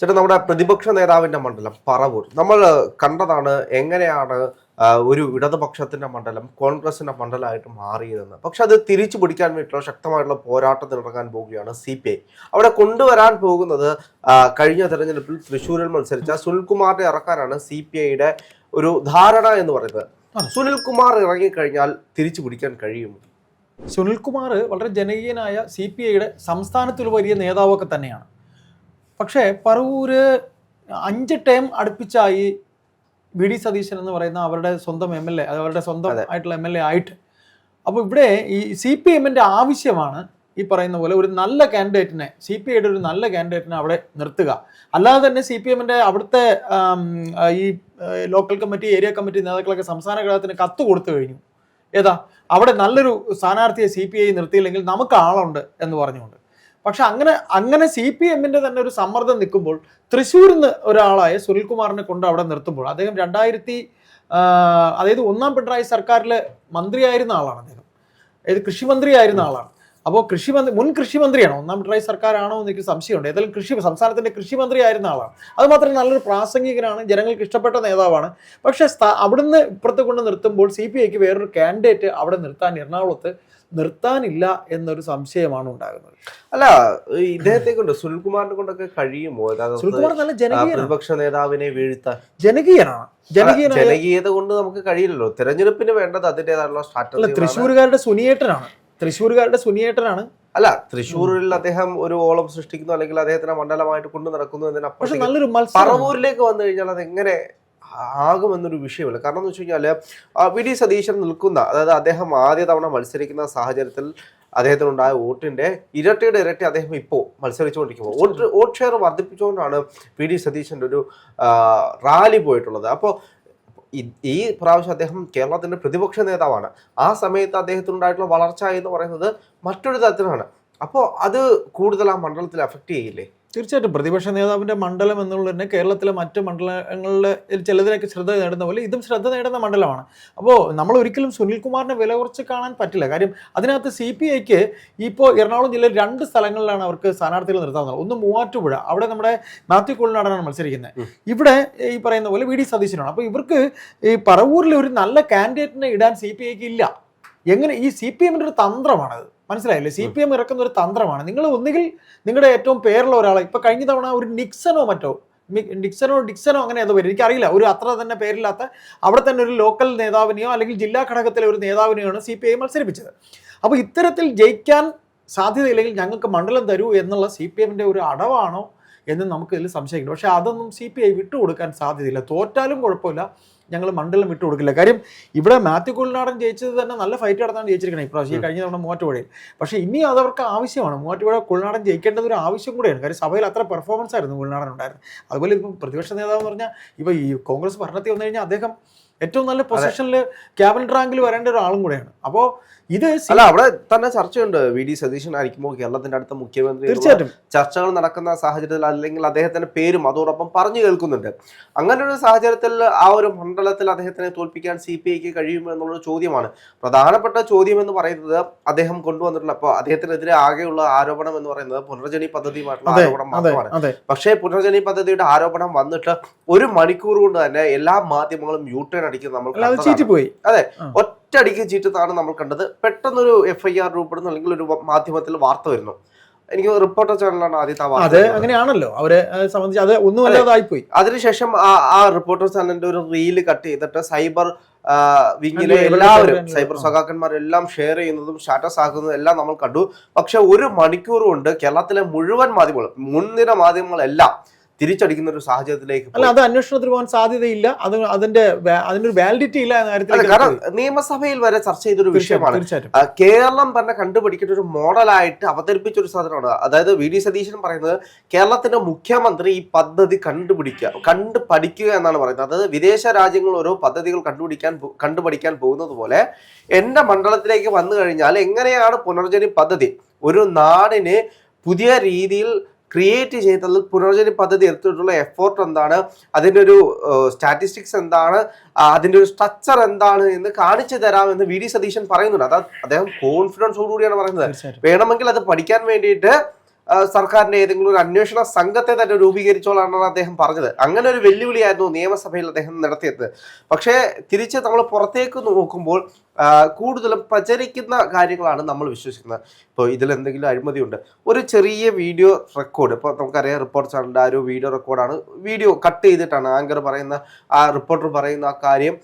ചേട്ടാ, നമ്മുടെ പ്രതിപക്ഷ നേതാവിന്റെ മണ്ഡലം പറവൂർ നമ്മൾ കണ്ടതാണ് എങ്ങനെയാണ് ഒരു ഇടതുപക്ഷത്തിന്റെ മണ്ഡലം കോൺഗ്രസിന്റെ മണ്ഡലമായിട്ട് മാറിയതെന്ന്. പക്ഷെ അത് തിരിച്ചു പിടിക്കാൻ വേണ്ടിയിട്ടുള്ള ശക്തമായിട്ടുള്ള പോരാട്ടത്തിനിറങ്ങാൻ പോവുകയാണ് CPI. അവിടെ കൊണ്ടുവരാൻ പോകുന്നത് കഴിഞ്ഞ തെരഞ്ഞെടുപ്പിൽ തൃശ്ശൂരിൽ മത്സരിച്ച സുനിൽകുമാറിനെ ഇറക്കാനാണ് CPIയുടെ ഒരു ധാരണ എന്ന് പറയുന്നത്. സുനിൽകുമാർ ഇറങ്ങിക്കഴിഞ്ഞാൽ തിരിച്ചു പിടിക്കാൻ കഴിയുമോ? സുനിൽകുമാർ വളരെ ജനകീയനായ CPIയുടെ സംസ്ഥാനത്തിൽ വലിയ നേതാവൊക്കെ തന്നെയാണ്. പക്ഷേ പറവൂര് 5 ടേം അടുപ്പിച്ചായി VD സതീശൻ എന്ന് പറയുന്ന അവരുടെ സ്വന്തം MLA, അവരുടെ സ്വന്തം ആയിട്ടുള്ള MLA ആയിട്ട്. അപ്പോൾ ഇവിടെ ഈ CPMന്റെ ആവശ്യമാണ് ഈ പറയുന്ന പോലെ ഒരു നല്ല കാൻഡിഡേറ്റിനെ, CPIയുടെ ഒരു നല്ല കാൻഡിഡേറ്റിനെ അവിടെ നിർത്തുക. അല്ലാതെ തന്നെ CPMന്റെ അവിടുത്തെ ഈ ലോക്കൽ കമ്മിറ്റി, ഏരിയ കമ്മിറ്റി നേതാക്കളൊക്കെ സംസ്ഥാന ഘടകത്തിന് കത്ത് കൊടുത്തു കഴിഞ്ഞു. ഏതാ അവിടെ നല്ലൊരു സ്ഥാനാർത്ഥിയെ CPI നിർത്തിയില്ലെങ്കിൽ നമുക്ക് ആളുണ്ട് എന്ന് പറഞ്ഞുകൊണ്ട്. പക്ഷെ അങ്ങനെ CPMന്റെ തന്നെ ഒരു സമ്മർദ്ദം നിൽക്കുമ്പോൾ തൃശ്ശൂരിൽ നിന്ന് ഒരാളായ സുനിൽകുമാറിനെ കൊണ്ട് അവിടെ നിർത്തുമ്പോൾ അദ്ദേഹം അതായത് 1ാം പിണറായി സർക്കാരിൽ മന്ത്രിയായിരുന്ന ആളാണ്. അദ്ദേഹം അതായത് കൃഷിമന്ത്രിയായിരുന്ന ആളാണ്. അപ്പോൾ മുൻ കൃഷിമന്ത്രിയാണോ, 1ാം പിണറായി സർക്കാരാണോ എന്ന് എനിക്ക് സംശയമുണ്ട്. ഏതായാലും സംസ്ഥാനത്തിന്റെ കൃഷിമന്ത്രി ആയിരുന്ന ആളാണ്. അത് മാത്രമല്ല നല്ലൊരു പ്രാസംഗികനാണ്, ജനങ്ങൾക്ക് ഇഷ്ടപ്പെട്ട നേതാവാണ്. പക്ഷെ അവിടുന്ന് ഇപ്പുറത്ത് കൊണ്ട് നിർത്തുമ്പോൾ CPIക്ക് വേറൊരു കാൻഡിഡേറ്റ് അവിടെ എറണാകുളത്ത് നിർത്താനില്ല എന്നൊരു സംശയമാണ് ഉണ്ടാകുന്നത്. അല്ല, ഇദ്ദേഹത്തെ കൊണ്ട് സുനിൽകുമാറിനെ കൊണ്ടൊക്കെ കഴിയുമോ? സുനിൽകുമാർ നല്ല പ്രതിപക്ഷ നേതാവിനെ വീഴ്ത്താൻ ജനകീയനാണ്. ജനകീയത കൊണ്ട് നമുക്ക് കഴിയില്ലല്ലോ. തെരഞ്ഞെടുപ്പിന് വേണ്ടത് അതിന്റേതായുള്ള സ്ട്രാറ്റജി. തൃശ്ശൂരുകാരുടെ സുനിയേട്ടനാണ്. അല്ല, തൃശ്ശൂരിൽ അദ്ദേഹം ഒരു ഓളം സൃഷ്ടിക്കുന്നു, അല്ലെങ്കിൽ അദ്ദേഹത്തിന് മണ്ഡലമായിട്ട് കൊണ്ടു നടക്കുന്നു എന്നതിനപ്പുറം നല്ലൊരു പറവൂരിലേക്ക് വന്നു കഴിഞ്ഞാൽ അത് എങ്ങനെ ആകുമെന്നൊരു വിഷയമില്ല. കാരണം എന്ന് വെച്ച് കഴിഞ്ഞാല് VD സതീശൻ നിൽക്കുന്ന, അതായത് അദ്ദേഹം ആദ്യ തവണ മത്സരിക്കുന്ന സാഹചര്യത്തിൽ അദ്ദേഹത്തിനുണ്ടായ വോട്ടിന്റെ ഇരട്ടിയുടെ ഇരട്ടി അദ്ദേഹം ഇപ്പോൾ മത്സരിച്ചുകൊണ്ടിരിക്കുമ്പോൾ വോട്ട് ഷെയർ വർദ്ധിപ്പിച്ചുകൊണ്ടാണ് VD സതീശന്റെ ഒരു റാലി പോയിട്ടുള്ളത്. അപ്പോൾ ഈ പ്രാവശ്യം അദ്ദേഹം കേരളത്തിന്റെ പ്രതിപക്ഷ നേതാവാണ്. ആ സമയത്ത് അദ്ദേഹത്തിനുണ്ടായിട്ടുള്ള വളർച്ച എന്ന് പറയുന്നത് മറ്റൊരു തരത്തിലാണ്. അപ്പോൾ അത് കൂടുതൽ ആ മണ്ഡലത്തിൽ അഫക്റ്റ് ചെയ്യില്ലേ? തീർച്ചയായിട്ടും പ്രതിപക്ഷ നേതാവിന്റെ മണ്ഡലം എന്നുള്ളത് തന്നെ കേരളത്തിലെ മറ്റ് മണ്ഡലങ്ങളിൽ ചിലതിനൊക്കെ ശ്രദ്ധ നേടുന്ന പോലെ ഇതും ശ്രദ്ധ നേടുന്ന മണ്ഡലമാണ്. അപ്പോൾ നമ്മൾ ഒരിക്കലും സുനിൽകുമാറിനെ വില കുറച്ച് കാണാൻ പറ്റില്ല. കാര്യം അതിനകത്ത് CPIക്ക് ഇപ്പോൾ എറണാകുളം ജില്ലയിൽ 2 സ്ഥലങ്ങളിലാണ് അവർക്ക് സ്ഥാനാർത്ഥികൾ നിർത്താവുന്നത്. ഒന്ന് മൂവാറ്റുപുഴ, അവിടെ നമ്മുടെ മാത്യു കുഴൽനാടനാണ് മത്സരിക്കുന്നത്. ഇവിടെ ഈ പറയുന്ന പോലെ VD സതീശനാണ്. അപ്പോൾ ഇവർക്ക് ഈ പറവൂരിൽ ഒരു നല്ല കാൻഡിഡേറ്റിനെ ഇടാൻ CPIക്ക് ഇല്ല. എങ്ങനെ ഈ CPMന്റെ ഒരു തന്ത്രമാണത്, മനസ്സിലായില്ലേ? CPM ഇറക്കുന്ന ഒരു തന്ത്രമാണ്. നിങ്ങൾ ഒന്നുകിൽ നിങ്ങളുടെ ഏറ്റവും പേരുള്ള ഒരാളെ, ഇപ്പൊ കഴിഞ്ഞ തവണ ഒരു ഡിക്സനോ അങ്ങനെ ഏതോ പേര് എനിക്കറിയില്ല, ഒരു അത്ര തന്നെ പേരില്ലാത്ത അവിടെ തന്നെ ഒരു ലോക്കൽ നേതാവിനെയോ അല്ലെങ്കിൽ ജില്ലാ ഘടകത്തിലെ ഒരു നേതാവിനെയാണ് CPI മത്സരിപ്പിച്ചത്. അപ്പോൾ ഇത്തരത്തിൽ ജയിക്കാൻ സാധ്യതയില്ലെങ്കിൽ ഞങ്ങൾക്ക് മണ്ഡലം തരൂ എന്നുള്ള CPMന്റെ ഒരു അടവാണോ എന്ന് നമുക്ക് ഇതിൽ സംശയിക്കുന്നു. പക്ഷെ അതൊന്നും CPI വിട്ടുകൊടുക്കാൻ സാധ്യതയില്ല. തോറ്റാലും കുഴപ്പമില്ല, ഞങ്ങൾ മണ്ഡലം വിട്ടുകൊടുക്കില്ല. കാര്യം ഇവിടെ മാത്യു കുഴൽനാടൻ ജയിച്ചത് തന്നെ നല്ല ഫൈറ്റ് നടത്താൻ ജയിച്ചിരിക്കണം ഇപ്രാവശ്യം, കഴിഞ്ഞ തവണ മൂവാറ്റുപുഴയിൽ. പക്ഷേ ഇനി അതവർക്ക് ആവശ്യമാണ്. മൂവാറ്റുപുഴ കുഴൽനാടൻ ജയിക്കേണ്ടത് ഒരു ആവശ്യം കൂടെയാണ്. കാര്യം സഭയിൽ അത്ര പെർഫോമൻസ് ആയിരുന്നു കുഴൽനാടൻ ഉണ്ടായിരുന്നത്. അതുപോലെ ഇപ്പം പ്രതിപക്ഷ നേതാവ് എന്ന് പറഞ്ഞാൽ ഇപ്പോൾ ഈ കോൺഗ്രസ് ഭരണത്തിൽ വന്നു കഴിഞ്ഞാൽ അദ്ദേഹം ഏറ്റവും നല്ല പൊസിഷനിൽ ക്യാബിനറ്റ് റാങ്കിൽ വരേണ്ട ഒരാളും കൂടെയാണ്. അപ്പോൾ ഇത് അല്ല, അവിടെ തന്നെ ചർച്ചയുണ്ട്. VD സതീശൻ ആയിരിക്കുമോ കേരളത്തിന്റെ അടുത്ത മുഖ്യമന്ത്രി? തീർച്ചയായിട്ടും ചർച്ചകൾ നടക്കുന്ന സാഹചര്യത്തിൽ, അല്ലെങ്കിൽ അദ്ദേഹത്തിന്റെ പേരും അതോടൊപ്പം പറഞ്ഞു കേൾക്കുന്നുണ്ട്. അങ്ങനെ ഒരു സാഹചര്യത്തിൽ ആ ഒരു മണ്ഡലത്തിൽ അദ്ദേഹത്തിനെ തോൽപ്പിക്കാൻ CPIക്ക് കഴിയുമോ എന്നുള്ളൊരു ചോദ്യമാണ്. പ്രധാനപ്പെട്ട ചോദ്യം എന്ന് പറയുന്നത് അദ്ദേഹം കൊണ്ടുവന്നിട്ടുള്ള, അപ്പോൾ അദ്ദേഹത്തിനെതിരെ ആകെയുള്ള ആരോപണം എന്ന് പറയുന്നത് പുനർജനി പദ്ധതിയുമായിട്ടുള്ള ആരോപണം മാത്രമാണ്. പക്ഷേ പുനർജനി പദ്ധതിയുടെ ആരോപണം വന്നിട്ട് 1 മണിക്കൂർ കൊണ്ട് തന്നെ എല്ലാ മാധ്യമങ്ങളും യൂട്ടേൺ അടിക്കുന്നത് നമ്മൾ പോയി. അതെ, ഒറ്റയടിക്ക് ചീറ്റത്താണ് നമ്മൾ കണ്ടത്. പെട്ടെന്നൊരു FIR രൂപപ്പെടുന്നു, അല്ലെങ്കിൽ ഒരു മാധ്യമത്തിൽ വാർത്ത വരുന്നു. എനിക്ക് റിപ്പോർട്ടർ ചാനലാണ് ആദ്യത്തെ വാർത്ത. അങ്ങനെയാണല്ലോ അവരെ സംബന്ധിച്ച്, അത് ഒന്നുമല്ലാതായിപ്പോയി. അതിനുശേഷം ആ റിപ്പോർട്ടർ ചാനലിന്റെ ഒരു റീല് കട്ട് ചെയ്തിട്ട് സൈബർ വിങ്ങിലെ എല്ലാവരും, സൈബർ സഖാക്കന്മാരെല്ലാം ഷെയർ ചെയ്യുന്നതും സ്റ്റാറ്റസ് ആക്കുന്നതും എല്ലാം നമ്മൾ കണ്ടു. പക്ഷെ 1 മണിക്കൂർ കൊണ്ട് കേരളത്തിലെ മുഴുവൻ മാധ്യമങ്ങളും, മുൻനിര മാധ്യമങ്ങളെല്ലാം തിരിച്ചടിക്കുന്ന ഒരു സാഹചര്യത്തിലേക്ക്. അല്ല, അത് അന്വേഷണത്തിന് പോകാൻ സാധ്യതയില്ല. അതിന്റെ ഒരു വാലിഡിറ്റി ഇല്ല എന്ന കാര്യത്തിൽ. കാരണം നിയമസഭയിൽ വരെ ചർച്ച ചെയ്തൊരു വിഷയമാണ്. കേരളം തന്നെ കണ്ടുപിടിക്കേണ്ട ഒരു മോഡലായിട്ട് അവതരിപ്പിച്ച ഒരു സാധനമാണ്. അതായത് VD സതീശൻ പറയുന്നത് കേരളത്തിന്റെ മുഖ്യമന്ത്രി ഈ പദ്ധതി കണ്ടു പഠിക്കുക എന്നാണ് പറയുന്നത്. അതായത് വിദേശ രാജ്യങ്ങൾ ഓരോ പദ്ധതികൾ കണ്ടുപഠിക്കാൻ പോകുന്നത് പോലെ എന്റെ മണ്ഡലത്തിലേക്ക് വന്നു കഴിഞ്ഞാൽ എങ്ങനെയാണ് പുനർജനി പദ്ധതി ഒരു നാടിന് പുതിയ രീതിയിൽ ക്രിയേറ്റ് ചെയ്തതിൽ പുനർജനി പദ്ധതി എടുത്തിട്ടുള്ള എഫോർട്ട് എന്താണ്, അതിൻ്റെ ഒരു സ്റ്റാറ്റിസ്റ്റിക്സ് എന്താണ്, അതിൻ്റെ ഒരു സ്ട്രക്ചർ എന്താണ് എന്ന് കാണിച്ചു തരാമെന്ന് VD സതീശൻ പറയുന്നുണ്ട്. അദ്ദേഹം കോൺഫിഡൻസോടുകൂടിയാണ് പറയുന്നത്. വേണമെങ്കിൽ അത് പഠിക്കാൻ വേണ്ടിയിട്ട് സർക്കാരിന്റെ ഏതെങ്കിലും ഒരു അന്വേഷണ സംഘത്തെ തന്നെ രൂപീകരിച്ചോളാണെന്ന് അദ്ദേഹം പറഞ്ഞത്. അങ്ങനെ ഒരു വെല്ലുവിളിയായിരുന്നു നിയമസഭയിൽ അദ്ദേഹം നടത്തിയത്. പക്ഷേ തിരിച്ച് നമ്മൾ പുറത്തേക്ക് നോക്കുമ്പോൾ കൂടുതലും പ്രചരിക്കുന്ന കാര്യങ്ങളാണ് നമ്മൾ വിശ്വസിക്കുന്നത്. ഇപ്പോൾ ഇതിൽ എന്തെങ്കിലും അഴിമതിയുണ്ട്, ഒരു ചെറിയ വീഡിയോ റെക്കോർഡ്, ഇപ്പോൾ നമുക്കറിയാം റിപ്പോർട്ടർ ചാനലിൻ്റെ ആ ഒരു വീഡിയോ റെക്കോർഡാണ്, വീഡിയോ കട്ട് ചെയ്തിട്ടാണ് ആങ്കർ പറയുന്ന ആ റിപ്പോർട്ടർ പറയുന്ന ആ കാര്യം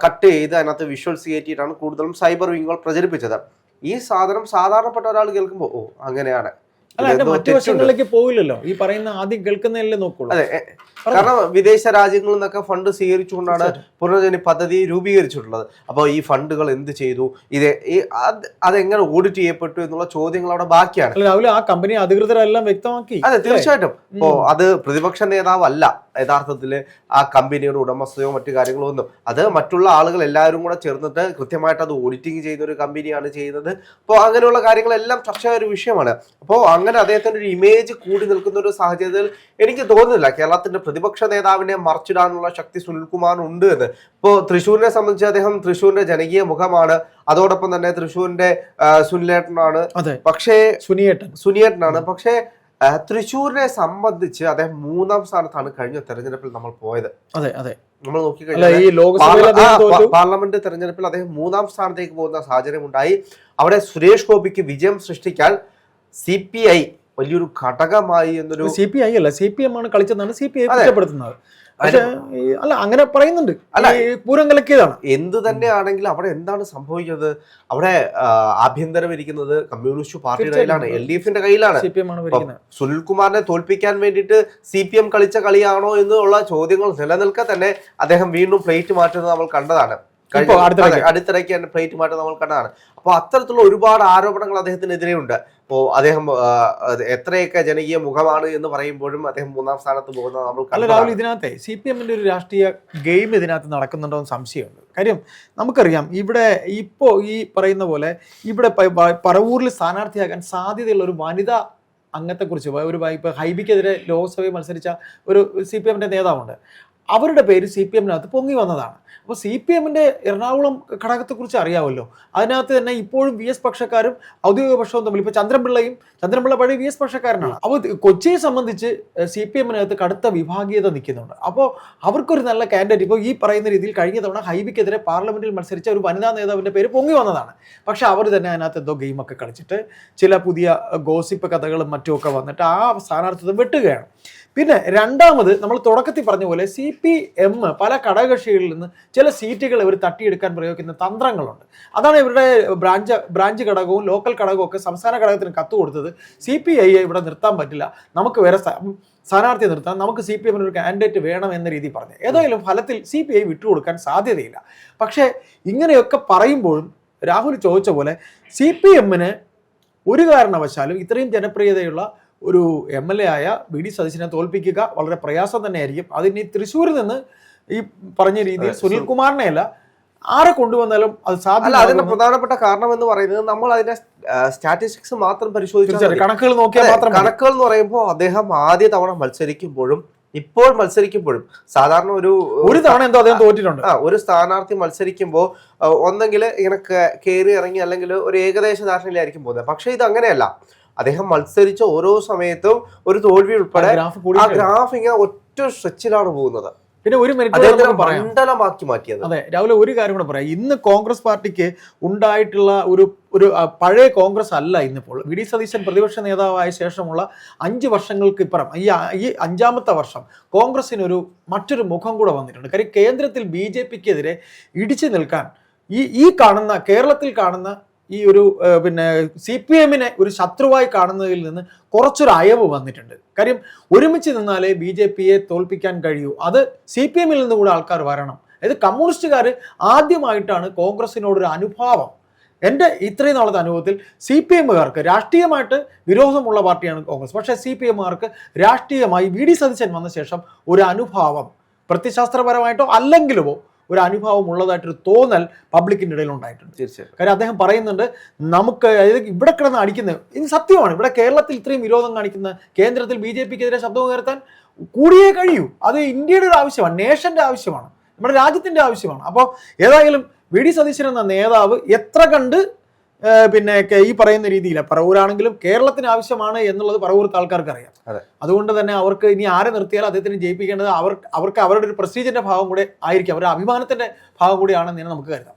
കട്ട് ചെയ്ത് അതിനകത്ത് വിഷ്വൽസ് കയറ്റിയിട്ടാണ് കൂടുതലും സൈബർ വിങ്ങുകൾ പ്രചരിപ്പിച്ചത്. ഈ സാധനം സാധാരണപ്പെട്ട ഒരാൾ കേൾക്കുമ്പോൾ ഓ അങ്ങനെയാണ്, മറ്റു വശങ്ങളിലേക്ക് പോയില്ലല്ലോ, ഈ പറയുന്ന ആദ്യം കേൾക്കുന്നതല്ലേ നോക്കുള്ളൂ. അതെ, കാരണം വിദേശ രാജ്യങ്ങളിൽ നിന്നൊക്കെ ഫണ്ട് സ്വീകരിച്ചുകൊണ്ടാണ് പുനർജനി പദ്ധതി രൂപീകരിച്ചിട്ടുള്ളത്. അപ്പോൾ ഈ ഫണ്ടുകൾ എന്ത് ചെയ്തു, അതെങ്ങനെ ഓഡിറ്റ് ചെയ്യപ്പെട്ടു എന്നുള്ള ചോദ്യങ്ങൾ അവിടെ ബാക്കിയാണ്. രാവിലെ ആ കമ്പനി അധികൃതരെല്ലാം വ്യക്തമാക്കി. അതെ, തീർച്ചയായിട്ടും. ഇപ്പോ അത് പ്രതിപക്ഷ നേതാവല്ല യഥാർത്ഥത്തില് ആ കമ്പനിയുടെ ഉടമസ്ഥയോ മറ്റു കാര്യങ്ങളോ ഒന്നും, അത് മറ്റുള്ള ആളുകൾ എല്ലാവരും കൂടെ ചേർന്നിട്ട് കൃത്യമായിട്ട് അത് ഓഡിറ്റിംഗ് ചെയ്യുന്ന ഒരു കമ്പനിയാണ് ചെയ്യുന്നത്. അപ്പോൾ അങ്ങനെയുള്ള കാര്യങ്ങളെല്ലാം ചർച്ചയായ ഒരു വിഷയമാണ്. അപ്പോൾ അങ്ങനെ അദ്ദേഹത്തിന്റെ ഒരു ഇമേജ് കൂടി നിൽക്കുന്ന ഒരു സാഹചര്യത്തിൽ എനിക്ക് തോന്നുന്നില്ല കേരളത്തിന്റെ പ്രതിപക്ഷ നേതാവിനെ മറിച്ചിടാനുള്ള ശക്തി സുനിൽകുമാറിനുണ്ട് എന്ന്. ഇപ്പോൾ തൃശ്ശൂരിനെ സംബന്ധിച്ച് അദ്ദേഹം തൃശ്ശൂരിന്റെ ജനകീയ മുഖമാണ്, അതോടൊപ്പം തന്നെ തൃശ്ശൂരിന്റെ സുനിലേട്ടനാണ്, പക്ഷേ സുനിയേട്ടനാണ്. പക്ഷേ തൃശ്ശൂരിനെ സംബന്ധിച്ച് അദ്ദേഹം 3ാം സ്ഥാനത്താണ് കഴിഞ്ഞ തെരഞ്ഞെടുപ്പിൽ നമ്മൾ പോയത്. നമ്മൾ നോക്കിക്കഴിഞ്ഞാൽ പാർലമെന്റ് തെരഞ്ഞെടുപ്പിൽ അദ്ദേഹം 3ാം സ്ഥാനത്തേക്ക് പോകുന്ന സാഹചര്യം ഉണ്ടായി. അവിടെ സുരേഷ് ഗോപിക്ക് വിജയം സൃഷ്ടിക്കാൻ CPI വലിയൊരു ഘടകമായി എന്നൊരു CPI അല്ല CPM ആണ് കളിച്ചതെന്നാണ് CPI കുറ്റപ്പെടുത്തുന്നത്. അല്ല അങ്ങനെ പറയുന്നുണ്ട്, അല്ല പൂരം കലക്കിയതാണ്. എന്ത് തന്നെയാണെങ്കിലും അവിടെ എന്താണ് സംഭവിക്കുന്നത്, അവിടെ ആഭ്യന്തരം ഇരിക്കുന്നത് കമ്മ്യൂണിസ്റ്റ് പാർട്ടിയുടെ കയ്യിലാണ്, LDFന്റെ കയ്യിലാണ്. സുനിൽകുമാറിനെ തോൽപ്പിക്കാൻ വേണ്ടിയിട്ട് CPM കളിച്ച കളിയാണോ എന്നുള്ള ചോദ്യങ്ങൾ നിലനിൽക്കെ തന്നെ അദ്ദേഹം വീണ്ടും പ്ലേറ്റ് മാറ്റുന്നത് നമ്മൾ കണ്ടതാണ്. അടുത്തിടയ്ക്ക് പ്ലേറ്റ് മാറ്റം നമ്മൾ കണ്ടതാണ്. അപ്പൊ അത്തരത്തിലുള്ള ഒരുപാട് ആരോപണങ്ങൾ അദ്ദേഹത്തിനെതിരെ ഉണ്ട്. അപ്പോൾ അദ്ദേഹം എത്രയൊക്കെ ജനകീയ മുഖമാണ് എന്ന് പറയുമ്പോഴും അദ്ദേഹം 3ാം സ്ഥാനത്ത് പോകുന്നത് നമ്മൾ രാഹുൽ, ഇതിനകത്തെ CPMന്റെ ഒരു രാഷ്ട്രീയ ഗെയിം ഇതിനകത്ത് നടക്കുന്നുണ്ടോ എന്ന് സംശയമുണ്ട്. കാര്യം നമുക്കറിയാം, ഇവിടെ ഇപ്പോൾ ഈ പറയുന്ന പോലെ ഇവിടെ പറവൂരിൽ സ്ഥാനാർത്ഥിയാകാൻ സാധ്യതയുള്ള ഒരു വനിതാ അംഗത്തെക്കുറിച്ച് ഇപ്പോൾ ഹൈബിക്കെതിരെ ലോക്സഭയിൽ മത്സരിച്ച ഒരു CPMന്റെ നേതാവുണ്ട്. അവരുടെ പേര് CPMനകത്ത് പൊങ്ങി വന്നതാണ്. അപ്പോൾ CPMന്റെ എറണാകുളം ഘടകത്തെക്കുറിച്ച് അറിയാമല്ലോ. അതിനകത്ത് തന്നെ ഇപ്പോഴും VS പക്ഷക്കാരും ഔദ്യോഗിക പക്ഷവും തമ്മിൽ, ഇപ്പോൾ ചന്ദ്രൻപിള്ള പഴയ VS പക്ഷക്കാരനാണ്. അപ്പോൾ കൊച്ചിയെ സംബന്ധിച്ച് CPMനകത്ത് കടുത്ത വിഭാഗീയത നിൽക്കുന്നുണ്ട്. അപ്പോൾ അവർക്കൊരു നല്ല കാൻഡിഡേറ്റ്, ഇപ്പോൾ ഈ പറയുന്ന രീതിയിൽ കഴിഞ്ഞ തവണ ഹൈബിക്കെതിരെ പാർലമെന്റിൽ മത്സരിച്ച ഒരു വനിതാ നേതാവിൻ്റെ പേര് പൊങ്ങി വന്നതാണ്. പക്ഷെ അവർ തന്നെ അതിനകത്ത് എന്തോ ഗെയിമൊക്കെ കളിച്ചിട്ട് ചില പുതിയ ഗോസിപ്പ് കഥകളും മറ്റുമൊക്കെ വന്നിട്ട് ആ സ്ഥാനാർത്ഥിത്വം വെട്ടുകയാണ്. പിന്നെ രണ്ടാമത്, നമ്മൾ തുടക്കത്തിൽ പറഞ്ഞ പോലെ CPM പല ഘടകകക്ഷികളിൽ നിന്ന് ചില സീറ്റുകൾ ഇവർ തട്ടിയെടുക്കാൻ പ്രയോഗിക്കുന്ന തന്ത്രങ്ങളുണ്ട്. അതാണ് ഇവരുടെ ബ്രാഞ്ച് ഘടകവും ലോക്കൽ ഘടകവും ഒക്കെ സംസ്ഥാന ഘടകത്തിന് കത്ത് കൊടുത്തത്. CPI ഇവിടെ നിർത്താൻ പറ്റില്ല, നമുക്ക് വേറെ സ്ഥാനാർത്ഥിയെ നിർത്താൻ, നമുക്ക് CPMന് ഒരു കാൻഡിഡേറ്റ് വേണം എന്ന രീതിയിൽ പറഞ്ഞു. ഏതായാലും ഫലത്തിൽ CPI വിട്ടുകൊടുക്കാൻ സാധ്യതയില്ല. പക്ഷേ ഇങ്ങനെയൊക്കെ പറയുമ്പോഴും രാഹുൽ ചോദിച്ച പോലെ CPMന് ഒരു കാരണവശാലും ഇത്രയും ജനപ്രിയതയുള്ള ഒരു MLA ആയ VD സതീശനെ തോൽപ്പിക്കുക വളരെ പ്രയാസം തന്നെയായിരിക്കും. അതിന് തൃശ്ശൂരിൽ നിന്ന് ഈ പറഞ്ഞ രീതിയിൽ സുനിൽകുമാറിനെ അല്ല ആരെ കൊണ്ടുവന്നാലും അത് സാധ്യത. അതിന്റെ പ്രധാനപ്പെട്ട കാരണം എന്ന് പറയുന്നത് നമ്മൾ അതിന്റെ സ്റ്റാറ്റിസ്റ്റിക്സ് മാത്രം പരിശോധിച്ചാൽ, കണക്കുകൾ നോക്കിയാൽ മാത്രം. കണക്കുകൾ എന്ന് പറയുമ്പോൾ അദ്ദേഹം ആദ്യ തവണ മത്സരിക്കുമ്പോഴും ഇപ്പോൾ മത്സരിക്കുമ്പോഴും സാധാരണ ഒരു തവണ എന്തോ അദ്ദേഹം തോറ്റിട്ടുണ്ട്. ഒരു സ്ഥാനാർത്ഥി മത്സരിക്കുമ്പോൾ ഒന്നെങ്കിൽ ഇങ്ങനെ കയറി ഇറങ്ങി അല്ലെങ്കിൽ ഒരു ഏകദേശ ധാരണയിലായിരിക്കും പോകുന്നത്. പക്ഷെ ഇത് അങ്ങനെയല്ല. അദ്ദേഹം മത്സരിച്ച ഓരോ സമയത്തും ഒരു തോൽവി ഉൾപ്പെടെ ആ ഗ്രാഫ് ഇങ്ങനെ ഒറ്റ സ്ട്രെച്ചിലാണ് പോകുന്നത്. പിന്നെ ഒരു മണ്ഡലമാക്കി മാറ്റിയത്. അതെ, രാവിലെ ഒരു കാര്യം കൂടെ പറയാം. ഇന്ന് കോൺഗ്രസ് പാർട്ടിക്ക് ഉണ്ടായിട്ടുള്ള ഒരു പഴയ കോൺഗ്രസ് അല്ല ഇന്നിപ്പോൾ. VD സതീശൻ പ്രതിപക്ഷ നേതാവായ ശേഷമുള്ള 5 വർഷങ്ങൾക്ക് ഇപ്പുറം ഈ 5ാമത്തെ വർഷം കോൺഗ്രസിനൊരു മറ്റൊരു മുഖം കൂടെ വന്നിട്ടുണ്ട്. കാര്യം കേന്ദ്രത്തിൽ BJPക്കെതിരെ ഇടിച്ചു നിൽക്കാൻ ഈ കാണുന്ന കേരളത്തിൽ കാണുന്ന ഈ ഒരു CPMനെ ഒരു ശത്രുവായി കാണുന്നതിൽ നിന്ന് കുറച്ചൊരു അയവ് വന്നിട്ടുണ്ട്. കാര്യം ഒരുമിച്ച് നിന്നാലേ BJPയെ തോൽപ്പിക്കാൻ കഴിയൂ. അത് CPMൽ നിന്ന് കൂടെ ആൾക്കാർ വരണം. അതായത് കമ്മ്യൂണിസ്റ്റുകാർ ആദ്യമായിട്ടാണ് കോൺഗ്രസിനോടൊരു അനുഭാവം. എൻ്റെ ഇത്രയും നാളത്തെ അനുഭവത്തിൽ CPMകാർക്ക് രാഷ്ട്രീയമായിട്ട് വിരോധമുള്ള പാർട്ടിയാണ് കോൺഗ്രസ്. പക്ഷേ CPMകാർക്ക് രാഷ്ട്രീയമായി VD സതീശൻ വന്ന ശേഷം ഒരു അനുഭാവം, പ്രത്യശാസ്ത്രപരമായിട്ടോ അല്ലെങ്കിലുമോ ഒരു അനുഭവം ഉള്ളതായിട്ടൊരു തോന്നൽ പബ്ലിക്കിൻ്റെ ഇടയിൽ ഉണ്ടായിട്ടുണ്ട്. തീർച്ചയായും. കാര്യം അദ്ദേഹം പറയുന്നുണ്ട്, നമുക്ക് ഇവിടെ കിടന്ന് അടിക്കുന്നത് ഇത് സത്യമാണ്. ഇവിടെ കേരളത്തിൽ ഇത്രയും വിരോധം കാണിക്കുന്ന കേന്ദ്രത്തിൽ BJPക്കെതിരെ ശബ്ദം ഉയർത്താൻ കൂടിയേ കഴിയൂ. അത് ഇന്ത്യയുടെ ഒരു ആവശ്യമാണ്, നേഷന്റെ ആവശ്യമാണ്, നമ്മുടെ രാജ്യത്തിന്റെ ആവശ്യമാണ്. അപ്പോൾ ഏതായാലും VD സതീശൻ എന്ന നേതാവ് എത്ര കണ്ട് പിന്നെ ഈ പറയുന്ന രീതിയിൽ പറവൂരാണെങ്കിലും കേരളത്തിന് ആവശ്യമാണ് എന്നുള്ളത് പറവൂർത്തെ ആൾക്കാർക്ക് അറിയാം. അതുകൊണ്ട് തന്നെ അവർക്ക് ഇനി ആരെ നിർത്തിയാലും അദ്ദേഹത്തിന് ജയിപ്പിക്കേണ്ടത് അവർക്ക് അവരുടെ ഒരു പ്രസ്റ്റീജിന്റെ ഭാഗം കൂടെ ആയിരിക്കും, അവരുടെ അഭിമാനത്തിന്റെ ഭാഗം കൂടിയാണെന്ന് നമുക്ക് കരുതാം.